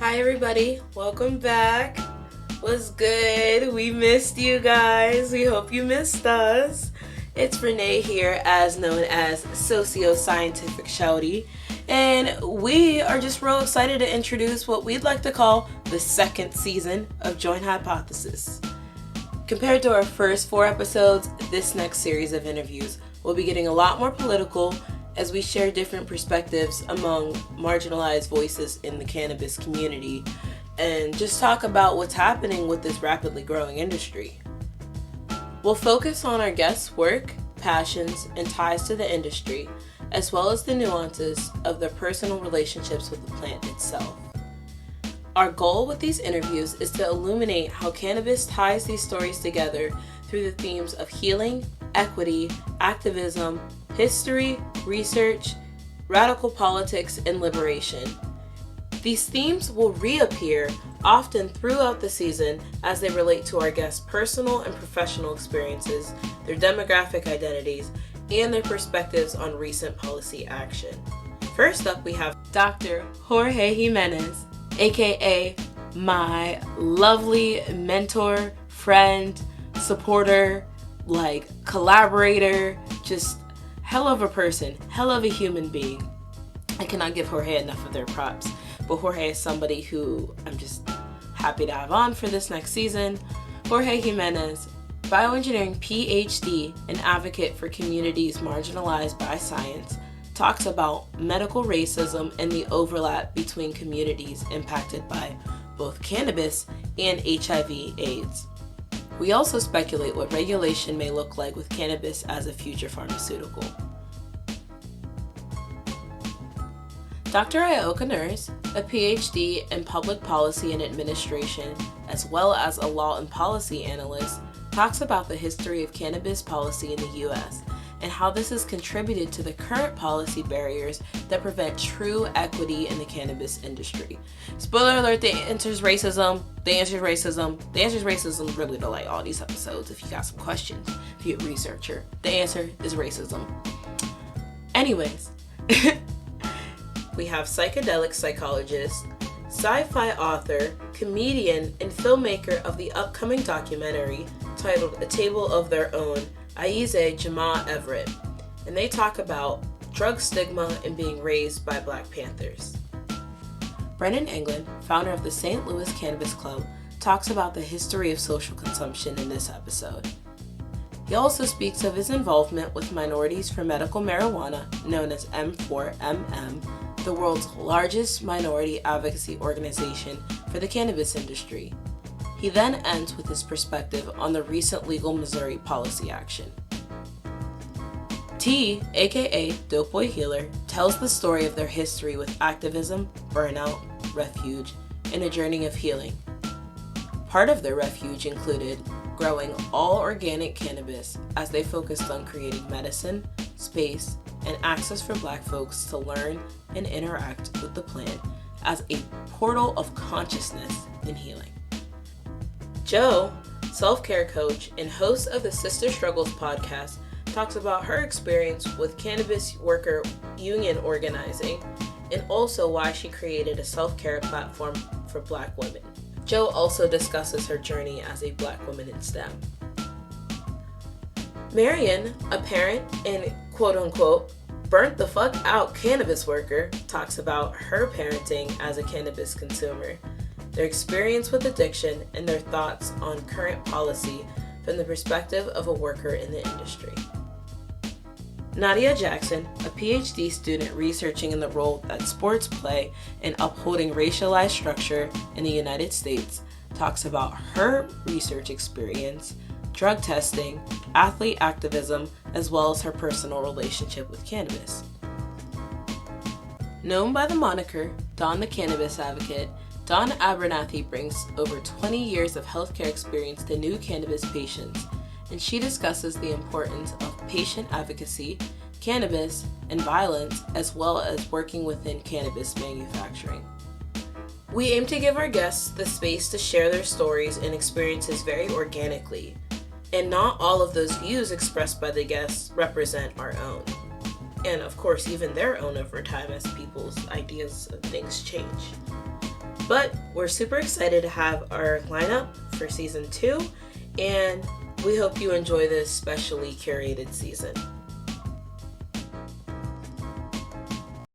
Hi everybody, welcome back. What's good? We missed you guys. We hope you missed us. It's Renee here, as known as Socio-Scientific Shouty, and we are just real excited to introduce what we'd like to call the second season of Joint Hypothesis. Compared to our first 4 episodes, this next series of interviews will be getting a lot more political as we share different perspectives among marginalized voices in the cannabis community and just talk about what's happening with this rapidly growing industry. We'll focus on our guests' work, passions, and ties to the industry, as well as the nuances of their personal relationships with the plant itself. Our goal with these interviews is to illuminate how cannabis ties these stories together through the themes of healing, equity, activism, history, research, radical politics, and liberation. These themes will reappear often throughout the season as they relate to our guests' personal and professional experiences, their demographic identities, and their perspectives on recent policy action. First up, we have Dr. Jorge Jimenez, aka my lovely mentor, friend, supporter, collaborator, just hell of a person, hell of a human being. I cannot give Jorge enough of their props, but Jorge is somebody who I'm just happy to have on for this next season. Jorge Jimenez, bioengineering PhD and advocate for communities marginalized by science, talks about medical racism and the overlap between communities impacted by both cannabis and HIV/AIDS. We also speculate what regulation may look like with cannabis as a future pharmaceutical. Dr. Ioka Nurse, a PhD in public policy and administration, as well as a law and policy analyst, talks about the history of cannabis policy in the U.S. and how this has contributed to the current policy barriers that prevent true equity in the cannabis industry. Spoiler alert, the answer is racism. The answer is racism. The answer is racism really to all these episodes if you got some questions, if you're a researcher. The answer is racism. Anyways, we have psychedelic psychologist, sci-fi author, comedian, and filmmaker of the upcoming documentary titled A Table of Their Own, Aize Jamal Everett, and they talk about drug stigma and being raised by Black Panthers. Brennan England, founder of the St. Louis Cannabis Club, talks about the history of social consumption in this episode. He also speaks of his involvement with Minorities for Medical Marijuana, known as M4MM, the world's largest minority advocacy organization for the cannabis industry. He then ends with his perspective on the recent legal Missouri policy action. T, aka Dope Boy Healer, tells the story of their history with activism, burnout, refuge, and a journey of healing. Part of their refuge included growing all organic cannabis as they focused on creating medicine, space, and access for Black folks to learn and interact with the plant as a portal of consciousness and healing. Jo, self-care coach and host of the Sister Struggles podcast, talks about her experience with cannabis worker union organizing and also why she created a self-care platform for Black women. Jo also discusses her journey as a Black woman in STEM. Marion, a parent and quote-unquote burnt the fuck out cannabis worker, talks about her parenting as a cannabis consumer, their experience with addiction, and their thoughts on current policy from the perspective of a worker in the industry. Nadia Jackson, a PhD student researching in the role that sports play in upholding racialized structure in the United States, talks about her research experience, drug testing, athlete activism, as well as her personal relationship with cannabis. Known by the moniker Dawn the Cannabis Advocate, Dawn Abernathy brings over 20 years of healthcare experience to new cannabis patients, and she discusses the importance of patient advocacy, cannabis, and violence, as well as working within cannabis manufacturing. We aim to give our guests the space to share their stories and experiences very organically, and not all of those views expressed by the guests represent our own. And of course, even their own over time as people's ideas of things change. But we're super excited to have our lineup for season 2, and we hope you enjoy this specially curated season.